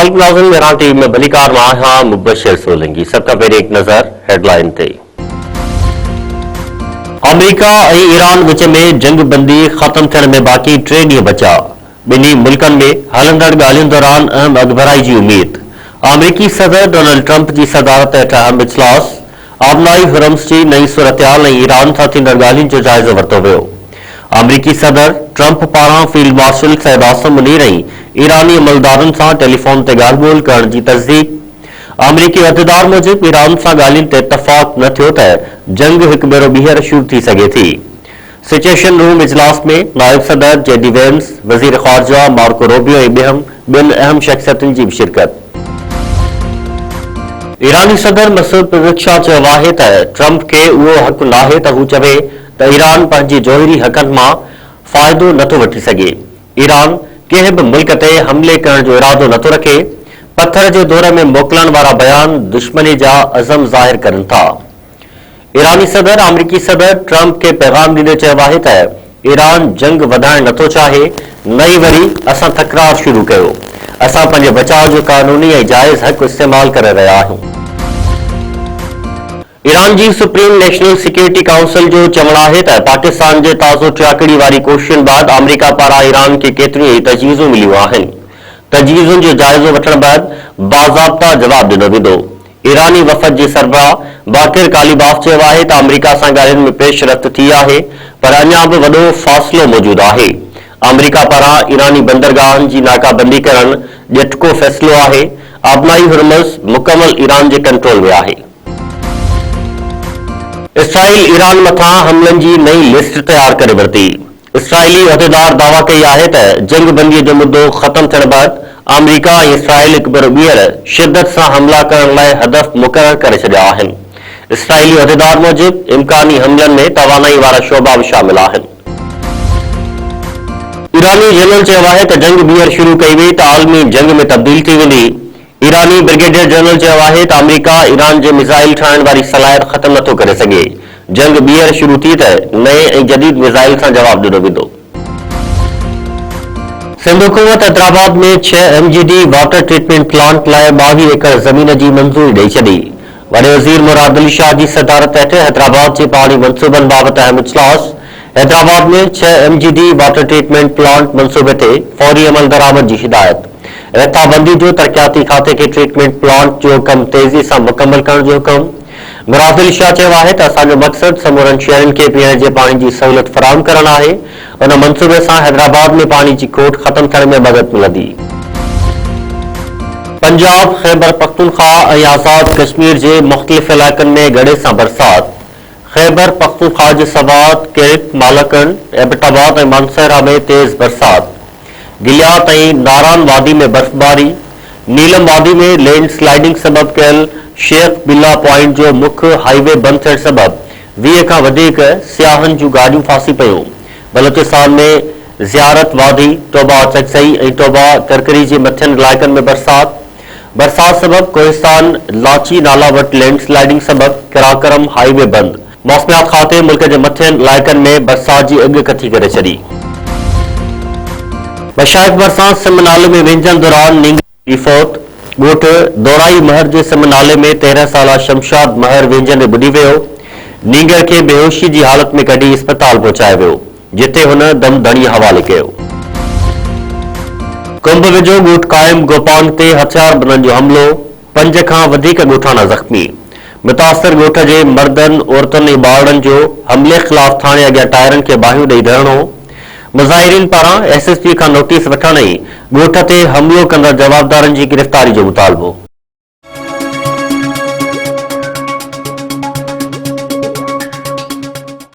नाज़रीन Iran TV में भलीकार मां मुबशर सोलंकी। सबका पहले एक नजर हेडलाइन ते। अमेरिका और ईरान विच में जंग बंदी खत्म थियण में बाक़ी 3 ॾींहं बचा। ॿिन्ही मुल्कनि में हलंदड़ ॻाल्हियुनि दौरान अहम अॻभराई जी उम्मीद। अमेरिकी सदर डोनाल्ड ट्रंप जी सदारत हेठ अहम इजलास। आबनाई हुरम्स जी नई सूरत-हाल ऐं ईरान सां थींदड़ ॻाल्हियुनि जो जाइज़ो वरितो वियो। अमेरिकी सदर ट्रंप पारां फील्ड मार्शल सैयद आसिम मुनीर ऐं ईरानी अमलदारनि सां टेलीफोन ते ॻाल्हि ॿोल करण जी तस्दीक। अमेरिकी अहदेदार मूजिब ईरान सां ॻाल्हियुनि ते इतफ़ाक़ न थियो त जंग हिकु भेरो ॿीहर शुरू थी सघे थी। सिचुएशन रूम इजलास में नायब सदर जेडी वेंस, वज़ीर ख़ारजा मार्को रूबियो ऐं ॿियनि अहम शख़्सियतुनि जी शिरकत। ईरानी सदर मसूद पेज़ेश्कियान चयो आहे त ट्रंप खे उहो हक़ नाहे त हू चवे त ईरान पंहिंजी जोहरी हक़नि मां फ़ाइदो नथो वठी सघे। ईरान कंहिं बि मुल्क ते हमले करण जो इरादो नथो रखे। पत्थर जे दौर में मोकिलण वारा बयान दुश्मनी जा अज़म ज़ाहिर कनि था। ईरानी सदर अमेरिकी सदर ट्रंप खे पैगाम ॾींदे चयो आहे त ईरान जंग वधाइण नथो चाहे, न ई वरी असां तकरार शुरू कयो। असां पंहिंजे बचाव जो कानूनी ऐं जाइज़ हक़ इस्तेमालु करे रहिया आहियूं। ईरान जी सुप्रीम नेशनल सिक्योरिटी काउंसिल जो चवणु आहे त पाकिस्तान जे ताज़ो टियाकड़ी वारी कोशिशुनि बैदि अमेरिका पारां ईरान खे केतिरियूं ई तजवीज़ूं मिलियूं आहिनि। तजवीज़ुनि जो जाइज़ो वठण बैदि बाज़ाब्ता जवाब ॾिनो वेंदो। ईरानी वफ़द जे सरबराह बाकिर कालिबाफ चयो आहे त अमेरिका सां ॻाल्हियुनि में पेशरफ़्त थी आहे, पर अञा बि वॾो फ़ासिलो मौजूदु आहे। अमेरिका पारां ईरानी बंदरगाहनि जी नाकाबंदी करणु ॼटको फ़ैसिलो आहे। आबनाई हुरमुज़ मुकमल ईरान जे कंट्रोल में आहे। इसराइल ईरान मथां हमलनि जी नई लिस्ट तैयार करे वरिती। इसराइली उहिदेदार दावा कई आहे त जंग बंदीअ जो मुद्दो ख़त्म थियण बैदि अमेरिका ऐं इसराइल हिकु भेरो ॿीहर शिदत सां हमला करण लाइ हदफ़ मुक़ररु करे छॾिया आहिनि। इसराइली उहिदेदार मूजिब इम्कानी हमलनि में तवानाई वारा शोबा बि शामिल आहिनि। ईरानी जनरल चयो आहे त जंग ॿीहर शुरू कई वई त आलमी जंग में तब्दील थी वेंदी। ईरानी ब्रिगेडियर जनरल चयो आहे त अमेरिका ईरान जे मिसाइल ठाहिण वारी सलाहियत ख़त्म नथो करे सघे। जंग ॿीहर शुरू थी त नए ऐं जदीद मिसाइल सां जवाब ॾिनो वेंदो। सिंध हुकूमत हैदराबाद में 6 MGD वाटर ट्रीटमेंट प्लांट लाइ 22 एकड़ ज़मीन जी मंज़ूरी ॾेई छॾी। वॾे वज़ीर मुराद अली शाह जी सदारत हेठ हैदराबाद जे पाणी मंसूबनि बाबति अहम इजलास। हैदराबाद में 6 MGD वाटर ट्रीटमेंट प्लांट मंसूबे ते फौरी अमल दरामद जी हिदायत। रेताबंदी जो तरक़ियाती खाते के ट्रीटमेंट प्लांट जो कम तेज़ी सां मुकमल करण जो हुकुम। मुराद अली शाह चयो आहे त असांजो मक़सद समूरनि शहरनि खे पीअण जे पाणी जी सहूलियत फराहम करणु आहे। उन मंसूबे सां हैदराबाद में पाणी जी खोट ख़त्म थियण में मदद मिलंदी। पंजाब, ख़ैबर पख्तूनख्वा ऐं आज़ाद कश्मीर जे मुख़्तलिफ़ इलाइक़नि में गड़े सां बरसात। ख़ैबर पख्तूनख्वा जे सवात, किरिक, मालकन, एबटाबाद ऐं मानसहरा में तेज़ बरसात। गिलियात ऐं नारान वादी में बर्फबारी। नीलम वादी में लैंड स्लाइडिंग सबब कयल शेख बिल्ला पॉइंट जो मुख्य हाईवे बंदि थियण सबब 20 खां वधीक सियाहनि जूं गाॾियूं फासी पयूं। बलोचिस्तान में ज़ियारत वादी, टोबा चकसई ऐं टोबा करकरी जे मथियनि इलाइक़नि में बरसात सबब कोहिस्तान लाची नाला वटि लैंड स्लाइडिंग सबब किराकरम हाईवे बंदि। मौसमियात खाते मुल्क जे मथियनि इलाइक़नि में बरसात जी अॻु कथी करे छॾी। मशाइख़ भरिसां सिम नाले में वेंझण दौरान नींगर फौत। ॻोठ दोराई महर जे सिम नाले में 13 साला शमशाद महर वेंझण में ॿुॾी वियो। नींगर खे बेहोशी जी हालत में कढी अस्पताल पहुचायो वियो, जिथे हुन दम धणी हवाले कयो। कुंभ वेझो ॻोठ क़ाइम गोपान ते हथियारबंदनि जो हमिलो। 5 खां वधीक ॻोठाणा ज़ख़्मी। मुतासिर ॻोठ जे मर्दनि, औरतुनि ऐं ॿारनि जो हमले ख़िलाफ़ थाणे अॻियां टायरनि खे बाहियूं ॾेई धरणो। मुज़ाहिरीन पारां SSP खां नोटिस वठण ऐं ॻोठ ते हमिलो कंदड़ जवाबदारनि जी गिरफ़्तारी जो मुतालबो।